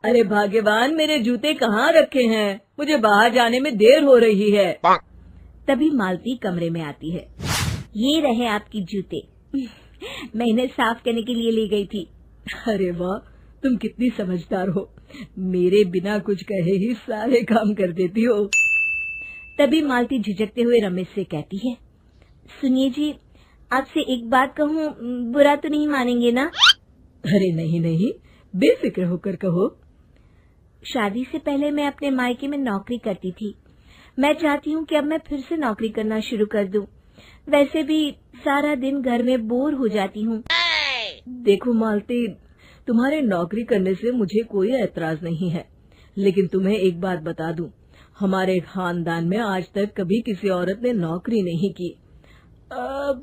अरे भाग्यवान, मेरे जूते कहाँ रखे हैं? मुझे बाहर जाने में देर हो रही है। तभी मालती कमरे में आती है। ये रहे आपकी जूते। मैं इन्हें साफ करने के लिए ले गई थी। अरे वाह, तुम कितनी समझदार हो। मेरे बिना कुछ कहे ही सारे काम कर देती हो। तभी मालती झिझकते हुए रमेश से कहती है, सुनिए जी, आपसे एक बात कहूँ, बुरा तो नहीं मानेंगे ना? अरे नहीं नहीं, बेफिक्र होकर कहो। शादी से पहले मैं अपने मायके में नौकरी करती थी। मैं चाहती हूँ कि अब मैं फिर से नौकरी करना शुरू कर दूं। वैसे भी सारा दिन घर में बोर हो जाती हूँ। देखो मालती, तुम्हारे नौकरी करने से मुझे कोई ऐतराज नहीं है, लेकिन तुम्हें एक बात बता दूं, हमारे खानदान में आज तक कभी किसी औरत ने नौकरी नहीं की।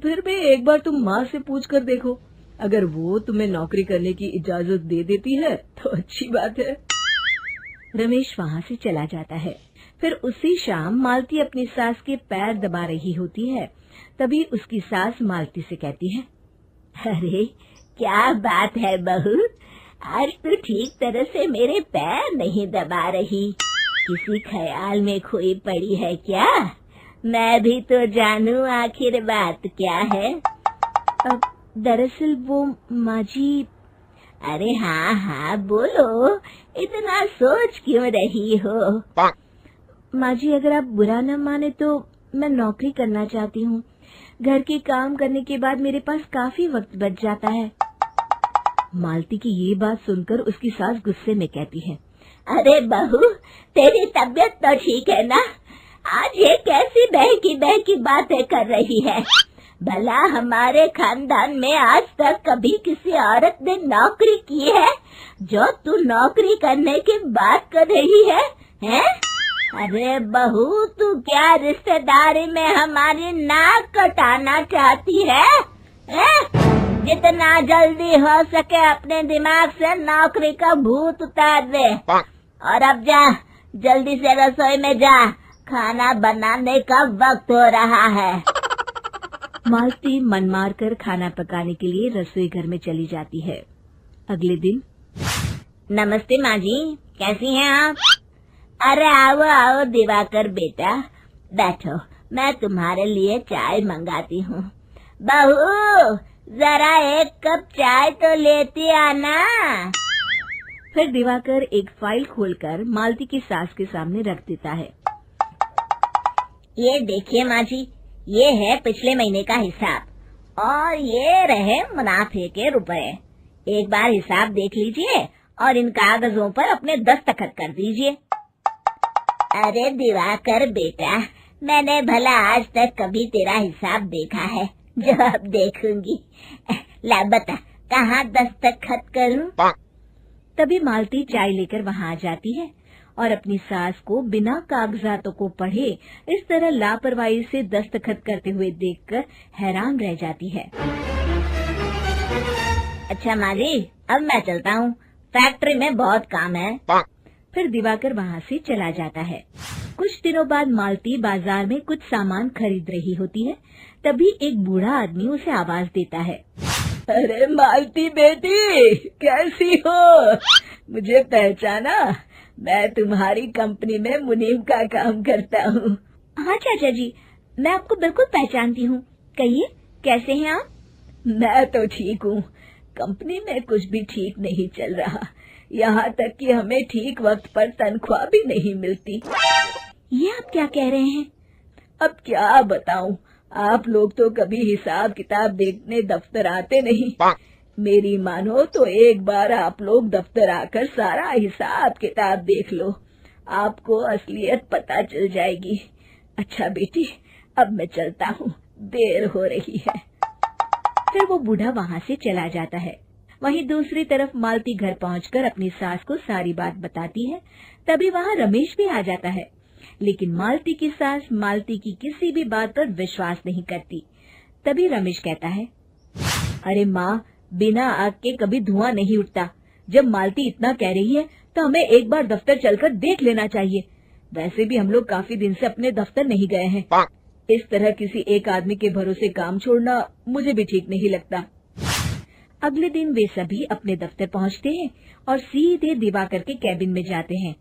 फिर भी एक बार तुम माँ से पूछ कर देखो, अगर वो तुम्हें नौकरी करने की इजाजत दे देती है तो अच्छी बात है। रमेश वहाँ से चला जाता है। फिर उसी शाम मालती अपनी सास के पैर दबा रही होती है। तभी उसकी सास मालती से कहती है, अरे क्या बात है बहू, आज तो ठीक तरह से मेरे पैर नहीं दबा रही। किसी ख्याल में खोई पड़ी है क्या? मैं भी तो जानूं आखिर बात क्या है। अब दरअसल वो माँ जी। अरे हाँ हाँ बोलो, इतना सोच क्यों रही हो? माँ जी, अगर आप बुरा न माने तो मैं नौकरी करना चाहती हूँ। घर के काम करने के बाद मेरे पास काफी वक्त बच जाता है। मालती की ये बात सुनकर उसकी सास गुस्से में कहती है, अरे बहू, तेरी तबीयत तो ठीक है ना? आज ये कैसी बहकी बातें कर रही है? भला हमारे खानदान में आज तक कभी किसी औरत ने नौकरी की है जो तू नौकरी करने की बात कर रही है, हैं? अरे बहू, तू क्या रिश्तेदारी में हमारी नाक कटाना चाहती है? जितना जल्दी हो सके अपने दिमाग से नौकरी का भूत उतार दे, और अब जा, जल्दी से रसोई में जा, खाना बनाने का वक्त हो रहा है। मालती मन मार कर खाना पकाने के लिए रसोई घर में चली जाती है। अगले दिन, नमस्ते माँ जी, कैसी हैं आप? अरे आओ आओ दिवाकर बेटा, बैठो, मैं तुम्हारे लिए चाय मंगाती हूँ। बहू, जरा एक कप चाय तो लेती आना। फिर दिवाकर एक फाइल खोलकर मालती की सास के सामने रख देता है। ये देखिए माँ जी, ये है पिछले महीने का हिसाब और ये रहे मुनाफे के रुपए। एक बार हिसाब देख लीजिए और इन कागजों पर अपने दस्तखत कर दीजिए। अरे दिवाकर बेटा, मैंने भला आज तक कभी तेरा हिसाब देखा है जो अब देखूंगी? ला बता, कहाँ दस्तखत करूं? तभी मालती चाय लेकर वहाँ आ जाती है और अपनी सास को बिना कागजातों को पढ़े इस तरह लापरवाही से दस्तखत करते हुए देखकर हैरान रह जाती है। अच्छा माँ जी, अब मैं चलता हूँ, फैक्ट्री में बहुत काम है। फिर दिवाकर वहाँ से चला जाता है। कुछ दिनों बाद मालती बाजार में कुछ सामान खरीद रही होती है। तभी एक बूढ़ा आदमी उसे आवाज देता है, अरे मालती बेटी, कैसी हो? मुझे पहचाना? मैं तुम्हारी कंपनी में मुनीम का काम करता हूँ। हाँ चाचा जी, मैं आपको बिल्कुल पहचानती हूँ। कहिए, कैसे हैं आप? मैं तो ठीक हूँ। कंपनी में कुछ भी ठीक नहीं चल रहा, यहाँ तक कि हमें ठीक वक्त पर तनख्वाह भी नहीं मिलती। ये आप क्या कह रहे हैं? अब क्या बताऊँ, आप लोग तो कभी हिसाब किताब देखने दफ्तर आते नहीं। मेरी मानो तो एक बार आप लोग दफ्तर आकर सारा हिसाब किताब देख लो, आपको असलियत पता चल जाएगी। अच्छा बेटी, अब मैं चलता हूँ, देर हो रही है। फिर वो बूढ़ा वहाँ से चला जाता है। वहीं दूसरी तरफ मालती घर पहुंचकर अपनी सास को सारी बात बताती है। तभी वहाँ रमेश भी आ जाता है, लेकिन मालती की सास मालती की किसी भी बात पर विश्वास नहीं करती। तभी रमेश कहता है, अरे माँ, बिना आग के कभी धुआं नहीं उठता। जब मालती इतना कह रही है तो हमें एक बार दफ्तर चलकर देख लेना चाहिए। वैसे भी हम लोग काफी दिन से अपने दफ्तर नहीं गए हैं। इस तरह किसी एक आदमी के भरोसे काम छोड़ना मुझे भी ठीक नहीं लगता। अगले दिन वे सभी अपने दफ्तर पहुंचते हैं और सीधे दिवाकर के कैबिन में जाते हैं।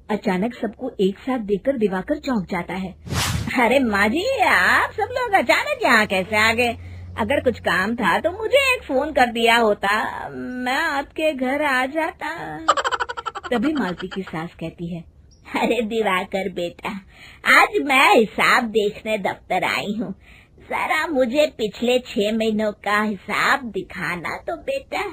अचानक सबको एक साथ देखकर दिवाकर चौंक जाता है। अरे माँ जी, आप सब लोग अचानक यहाँ कैसे आ गए? अगर कुछ काम था तो मुझे एक फोन कर दिया होता, मैं आपके घर आ जाता। तभी मालती की सास कहती है, अरे दिवाकर बेटा, आज मैं हिसाब देखने दफ्तर आई हूँ, जरा मुझे पिछले 6 महीनों का हिसाब दिखाना तो बेटा।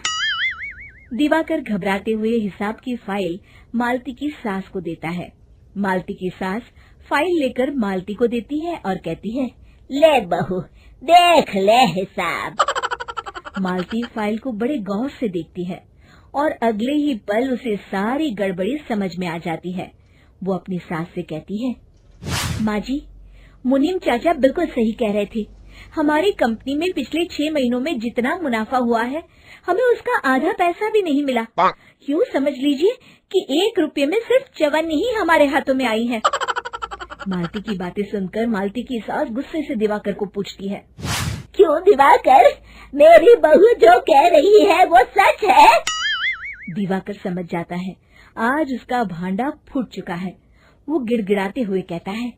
दिवाकर घबराते हुए हिसाब की फाइल मालती की सास को देता है। मालती की सास फाइल लेकर मालती को देती है और कहती है, ले बहू, देख ले हिसाब। मालती फाइल को बड़े गौर से देखती है और अगले ही पल उसे सारी गड़बड़ी समझ में आ जाती है। वो अपनी सास से कहती है, माँ जी, मुनीम चाचा बिल्कुल सही कह रहे थे। हमारी कंपनी में पिछले 6 महीनों में जितना मुनाफा हुआ है, हमें उसका आधा पैसा भी नहीं मिला। यूँ समझ लीजिए कि 1 रुपये में सिर्फ चवन्नी ही हमारे हाथों में आई है। मालती की बातें सुनकर मालती की सास गुस्से से दिवाकर को पूछती है, क्यों दिवाकर, मेरी बहू जो कह रही है वो सच है? दिवाकर समझ जाता है आज उसका भांडा फूट चुका है। वो गिड़गिड़ाते हुए कहता है,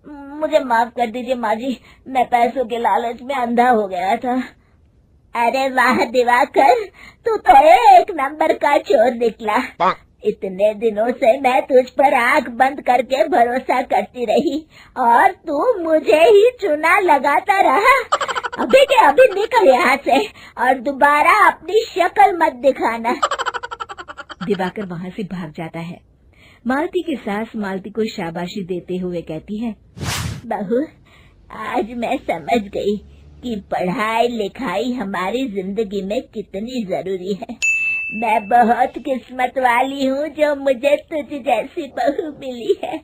मुझे माफ कर दीजिए माँ जी, मैं पैसों के लालच में अंधा हो गया था। अरे वाह दिवाकर, तू तो 1 नंबर का चोर निकला। इतने दिनों से मैं तुझ पर आंख बंद करके भरोसा करती रही और तू मुझे ही चुना लगाता रहा। अभी के अभी निकल यहाँ से और दोबारा अपनी शक्ल मत दिखाना। दिवाकर वहाँ से भाग जाता है। मालती की सास मालती को शाबाशी देते हुए कहती है, बहू, आज मैं समझ गई कि पढ़ाई लिखाई हमारी जिंदगी में कितनी जरूरी है। मैं बहुत किस्मत वाली हूँ जो मुझे तुझ जैसी बहू मिली है।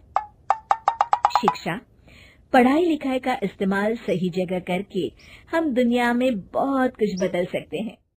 शिक्षा, पढ़ाई लिखाई का इस्तेमाल सही जगह करके हम दुनिया में बहुत कुछ बदल सकते हैं।